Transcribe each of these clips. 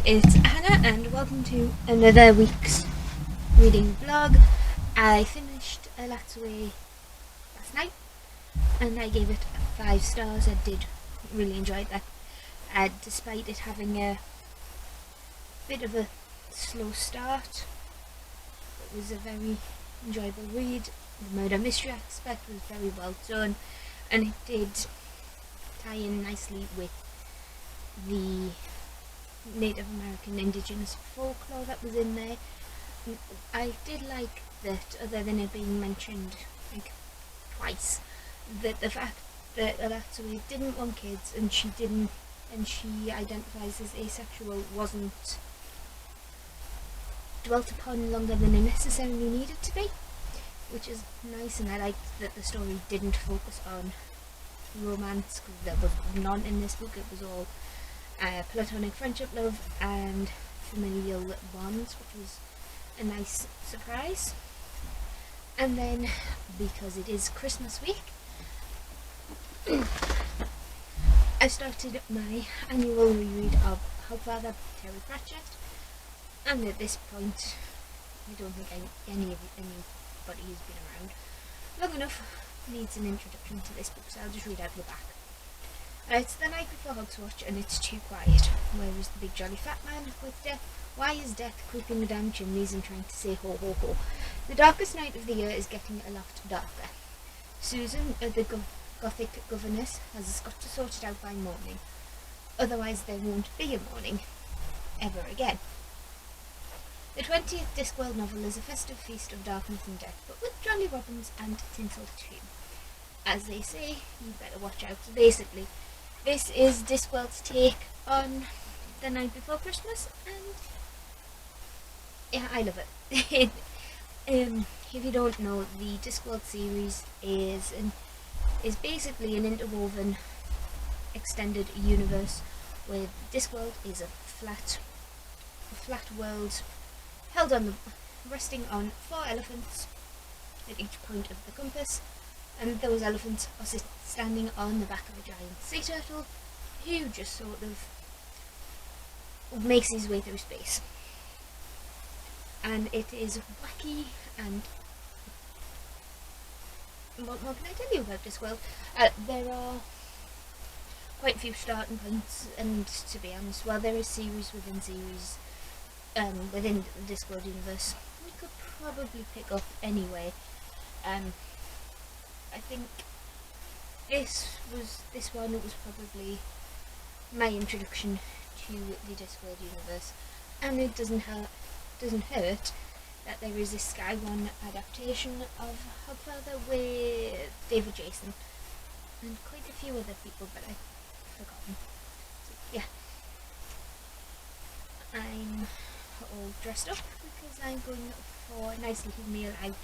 it's Hannah and welcome to another week's reading vlog. I finished a Let's Way last night and I gave it 5 stars. I did really enjoy that, despite it having a bit of a slow start. It was a very enjoyable read. The murder mystery aspect was very well done and it did tie in nicely with the Native American indigenous folklore that was in there. I did like that, other than it being mentioned like twice, that the fact that Alatsui didn't want kids and she identifies as asexual wasn't dwelt upon longer than it necessarily needed to be, which is nice. And I liked that the story didn't focus on romance, because there was none in this book. It was all platonic friendship, love and familial bonds, which was a nice surprise. And then, because it is Christmas week, I started my annual reread of Hogfather by Terry Pratchett, and at this point I don't think anybody who's been around long enough needs an introduction to this book, so I'll just read out the back. It's the night before Hogswatch and it's too quiet. Where is the big jolly fat man with death? Why is death creeping the damn chimneys and trying to say ho ho ho? The darkest night of the year is getting a lot darker. Susan, the gothic governess, has got to sort it out by morning. Otherwise there won't be a morning ever again. The 20th Discworld novel is a festive feast of darkness and death, but with jolly robins and tinsel too. As they say, you better watch out. So basically, this is Discworld's take on The Night Before Christmas, and yeah, I love it. If you don't know, the Discworld series is basically an interwoven extended universe where Discworld is a flat world held on resting on 4 elephants at each point of the compass. And those elephants are standing on the back of a giant sea turtle who just sort of makes his way through space. And it is wacky, and what more can I tell you about this world? There are quite a few starting points, and to be honest, while there is series within series within the Discworld universe, we could probably pick up anyway. I think this one was probably my introduction to the Discworld universe, and it doesn't hurt that there is this Sky One adaptation of Hogfather with David Jason and quite a few other people, but I've forgotten. So, yeah, I'm all dressed up because I'm going for a nice little meal out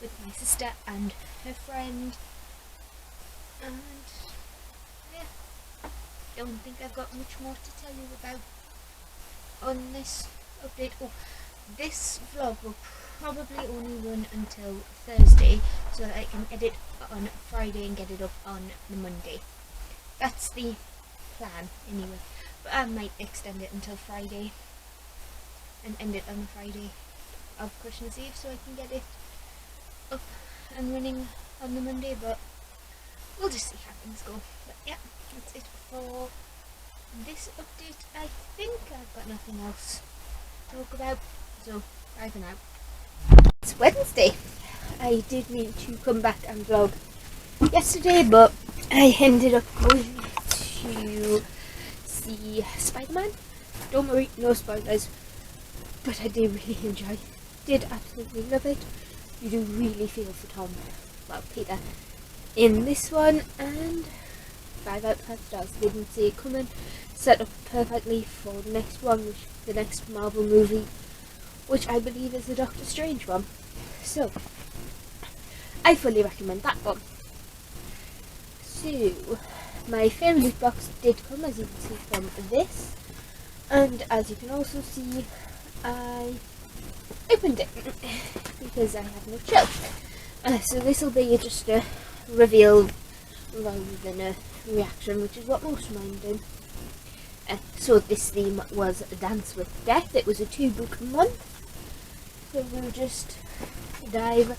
with my sister and her friend, and yeah, don't think I've got much more to tell you about on this update. Oh, this vlog will probably only run until Thursday so that I can edit on Friday and get it up on the Monday. That's the plan anyway, but I might extend it until Friday and end it on the Friday of Christmas Eve so I can get it up and running on the Monday, but we'll just see how things go. But yeah, that's it for this update. I think I've got nothing else to talk about, so bye for now. It's Wednesday. I did mean to come back and vlog yesterday, but I ended up going to see Spider-Man. Don't worry, no spoilers, but I did really enjoy it. Did absolutely love it. You do really feel for Peter in this one, and 5 out of 5 stars. Didn't see it coming. Set up perfectly for the next one, the next Marvel movie, which I believe is the Doctor Strange one. So I fully recommend that one. So my favourite box did come, as you can see from this, and as you can also see, I opened it because I have no shelf. So this will be just a reveal rather than a reaction, which is what most of mine do. So this theme was Dance with Death. It was a 2-book month. So we'll just dive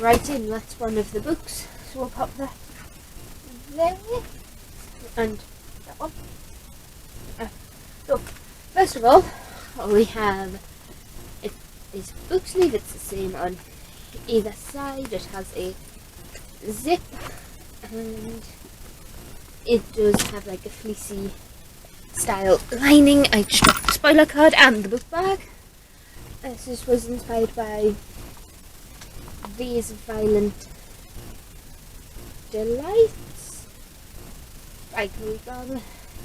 right in. That's one of the books. So we'll pop that there. And that one. So, first of all, we have it is book sleeve. It's the same on either side. It has a zip, and it does have like a fleecy style lining. I just dropped the spoiler card and the book bag. This was inspired by These Violent Delights by Chloe Garner,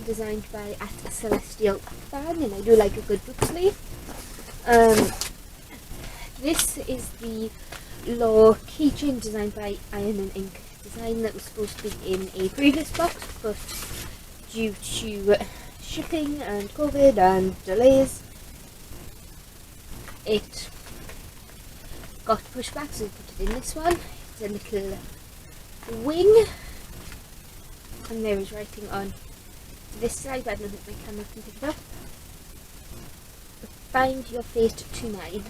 designed by at Celestial Fan, and I do like a good book sleeve. This is the Law keychain designed by Iron and Ink Design that was supposed to be in a previous box, but due to shipping and COVID and delays, it got pushed back, so we put it in this one. It's a little wing, and there is writing on this side, but I don't think my camera can pick it up. Find your fate to mine.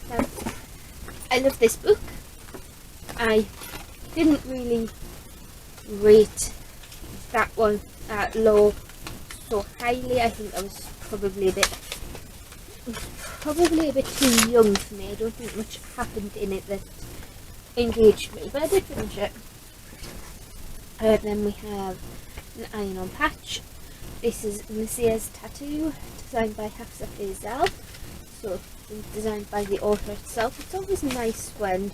Now, I love this book. I didn't really rate that one Law so highly. I think I was probably a bit too young for me. I don't think much happened in it that engaged me, but I did finish it. Then we have an iron-on patch. This is Lucia's tattoo, designed by Hafsa Faisal. So, designed by the author itself. It's always nice when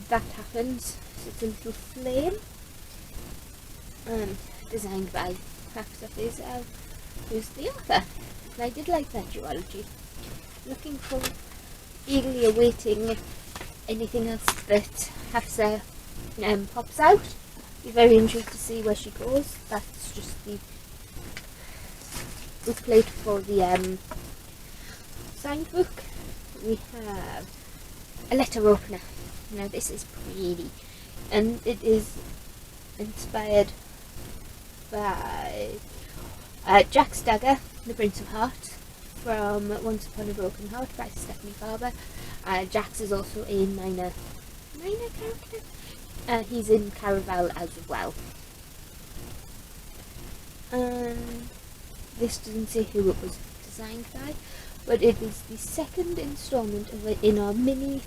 that happens. So it's a little flame. Designed by Hafsa Faisal, who's the author. And I did like that duology. Looking for, eagerly awaiting anything else that Hafsa pops out. Be very interested to see where she goes. That's just the bookplate for the signed book. We have a letter opener. Now this is pretty, and it is inspired by Jack's Dagger, The Prince of Hearts, from Once Upon a Broken Heart by Stephanie Farber. Jax is also a minor character. He's in Caraval as well. This doesn't say who it was designed by, but it is the second installment in our mini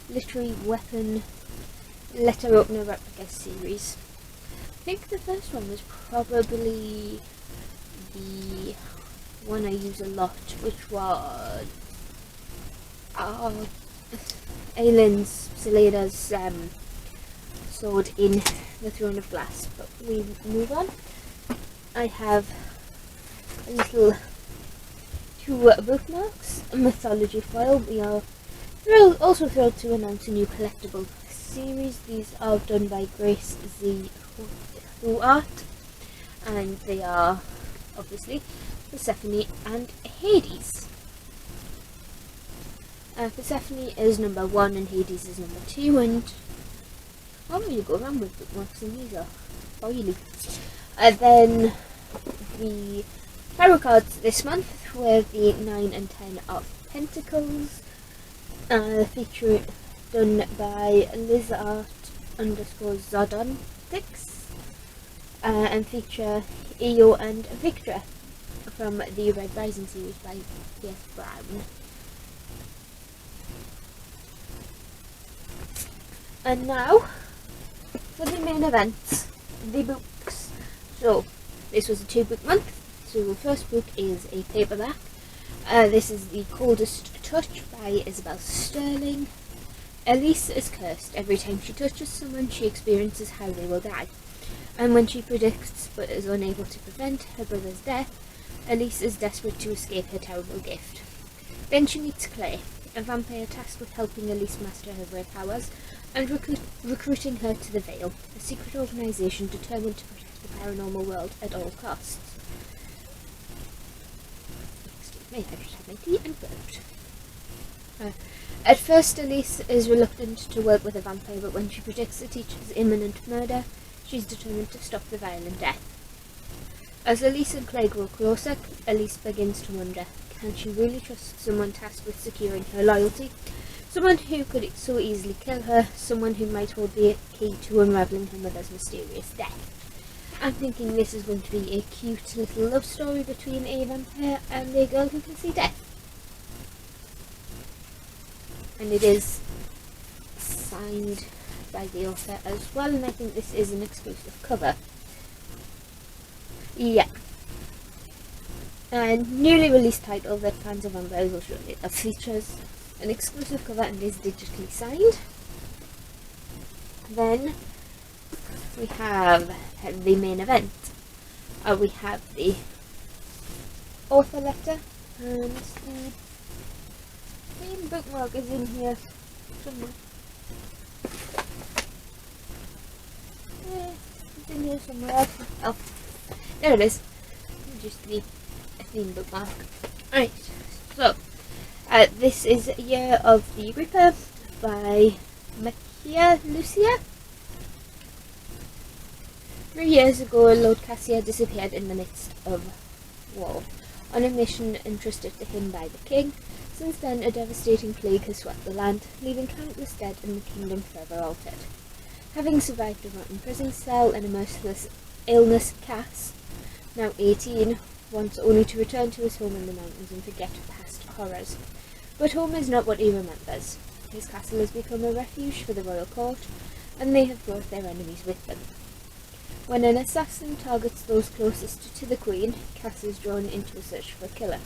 literary weapon letter opener replica series. I think the first one was probably the one I use a lot, which was Aelin's Selena's sword in the Throne of Glass. But we move on. I have a little 2 bookmarks, a mythology foil. We are also thrilled to announce a new collectible series. These are done by Grace Z. Who Art, and they are obviously Persephone and Hades. Persephone is number 1 and Hades is number 2, and I don't really go around with bookmarks, and these are oily. Then the tarot cards this month were the 9 and 10 of Pentacles, feature done by LizArt_Zodontics, and feature Io and Victra from the Red Rising series by P.S. Brown. And now for the main event, the books. So this was a 2-book month. So the first book is a paperback. This is The Coldest Touch by Isabelle Sterling. Elise is cursed. Every time she touches someone, she experiences how they will die. And when she predicts but is unable to prevent her brother's death, Elise is desperate to escape her terrible gift. Then she meets Clay, a vampire tasked with helping Elise master her rare powers and recruiting her to the Veil, a secret organisation determined to protect the paranormal world at all costs. Excuse me, I just had my tea and burped. At first, Elise is reluctant to work with a vampire, but when she predicts the teacher's imminent murder, she's determined to stop the violent death. As Elise and Clay grow closer, Elise begins to wonder, can she really trust someone tasked with securing her loyalty? Someone who could so easily kill her, someone who might hold the key to unravelling her mother's mysterious death. I'm thinking this is going to be a cute little love story between a vampire and a girl who can see death. And it is signed by the author as well, and I think this is an exclusive cover. Yeah. A newly released title that fans of vampires will surely love features an exclusive cover and is digitally signed. Then we have the main event. We have the author letter, and the main bookmark is in here somewhere. It's in here somewhere. Oh, there it is. Just the theme bookmark. Right, so this is Year of the Reaper by Makia, Lucia. 3 years ago, Lord Cassia disappeared in the midst of war, on a mission entrusted to him by the king. Since then, a devastating plague has swept the land, leaving countless dead and the kingdom forever altered. Having survived a rotten prison cell and a merciless illness, Cass, now 18, wants only to return to his home in the mountains and forget past horrors. But home is not what he remembers. His castle has become a refuge for the royal court, and they have brought their enemies with them. When an assassin targets those closest to the Queen, Cass is drawn into a search for a killer,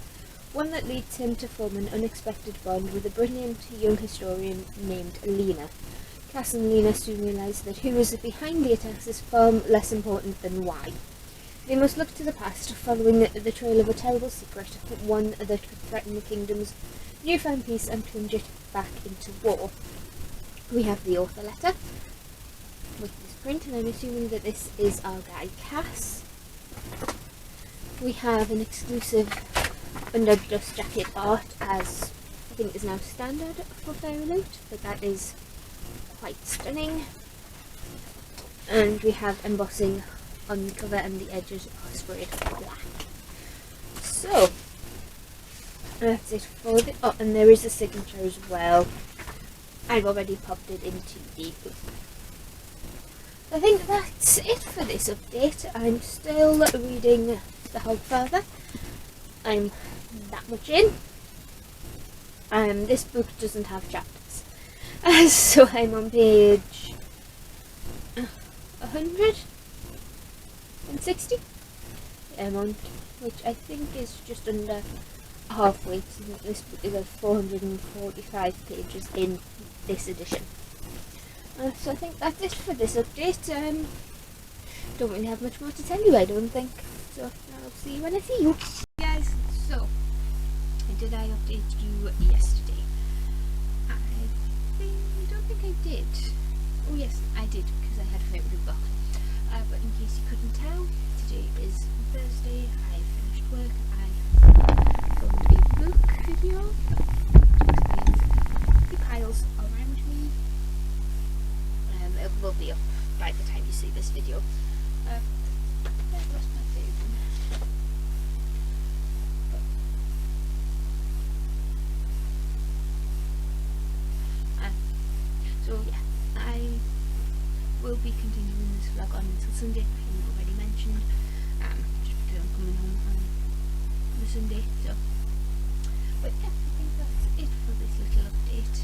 one that leads him to form an unexpected bond with a brilliant young historian named Lena. Cass and Lena soon realise that who is behind the attacks is far less important than why. They must look to the past, following the trail of a terrible secret, one that could threaten the kingdom's newfound peace and plunge it back into war. We have the author letter with this print, and I'm assuming that this is our guy Cass. We have an exclusive under dust jacket art, as I think is now standard for Fairy Loot, but that is quite stunning. And we have embossing on the cover, and the edges are sprayed black. So that's it for the. Oh, and there is a signature as well. I've already popped it into the book. I think that's it for this update. I'm still reading The Hogfather. I'm that much in. This book doesn't have chapters, so I'm on page 160. I'm on, which I think is just under halfway. This book is 445 pages in this edition. So I think that's it for this update. Don't really have much more to tell you, I don't think. So I'll see you when I see you. Guys, so did I update you yesterday? I don't think I did. Oh yes, I did, because I had a favourite book. But in case you couldn't tell, today is Thursday. I finished work. I filmed a book video to explain the piles around me. It will be up by the time you see this video. That was my favourite. So yeah, I will be continuing this vlog on until Sunday. I haven't already mentioned, just because I'm coming home on the Sunday. So, but yeah, I think that's it for this little update.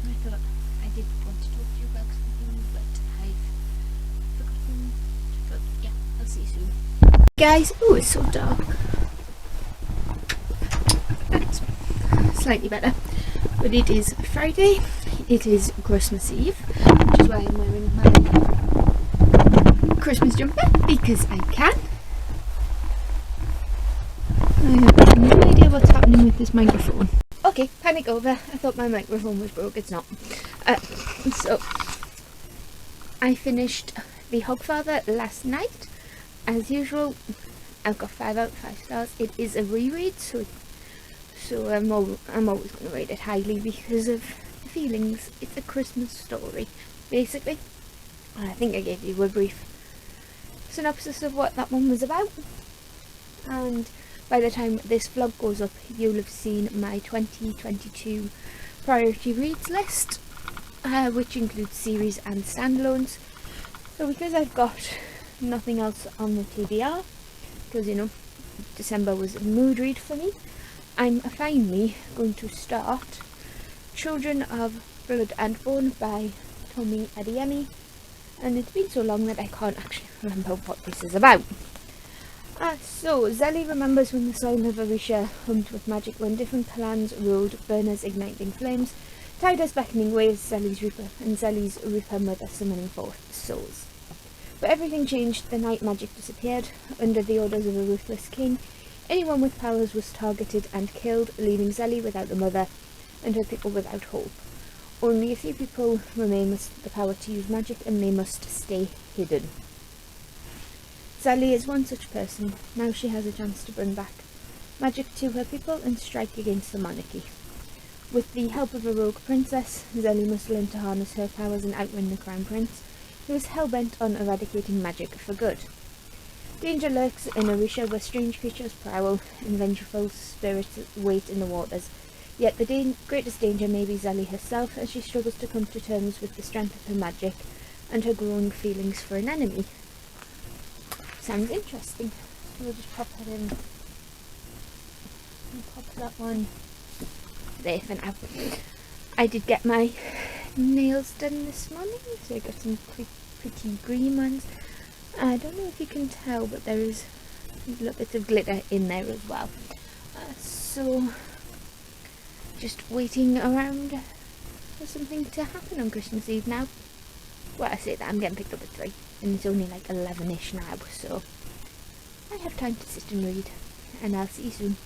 I thought I did want to talk to you about something, but I've forgotten. But yeah, I'll see you soon. Guys, oh, it's so dark. That's slightly better. But it is Friday, it is Christmas Eve, which is why I'm wearing my Christmas jumper, because I can. I have no idea what's happening with this microphone. Okay, panic over. I thought my microphone was broke, it's not. So, I finished The Hogfather last night. As usual, I've got 5 out of 5 stars. It is a reread, so I'm always going to rate it highly because of the feelings. It's a Christmas story, basically. I think I gave you a brief synopsis of what that one was about. And by the time this vlog goes up, you'll have seen my 2022 priority reads list, which includes series and standalones. So because I've got nothing else on the TBR, because you know December was a mood read for me, I'm finally going to start Children of Blood and Bone by Tomi Adeyemi, and it's been so long that I can't actually remember what this is about. So Zelly remembers when the soil of Arisha hummed with magic, when different clans ruled, burners igniting flames, tiders beckoning waves, Zelly's Reaper mother summoning forth souls. But everything changed the night magic disappeared. Under the orders of a ruthless king, anyone with powers was targeted and killed, leaving Zelly without a mother and her people without hope. Only a few people remain with the power to use magic, and they must stay hidden. Zelly is one such person. Now she has a chance to bring back magic to her people and strike against the monarchy. With the help of a rogue princess, Zelly must learn to harness her powers and outrun the crown prince, who is hell-bent on eradicating magic for good. Danger lurks in Arisha, where strange creatures prowl and vengeful spirits wait in the waters. Yet the greatest danger may be Zelly herself, as she struggles to come to terms with the strength of her magic and her growing feelings for an enemy. Sounds interesting. We'll just pop that in. I'll pop that one there for now. I did get my nails done this morning, so I got some pretty green ones. I don't know if you can tell, but there is a little bit of glitter in there as well. So just waiting around for something to happen on Christmas Eve now. Well, I say that, I'm getting picked up at 3 and it's only like 11ish now, so I have time to sit and read, and I'll see you soon.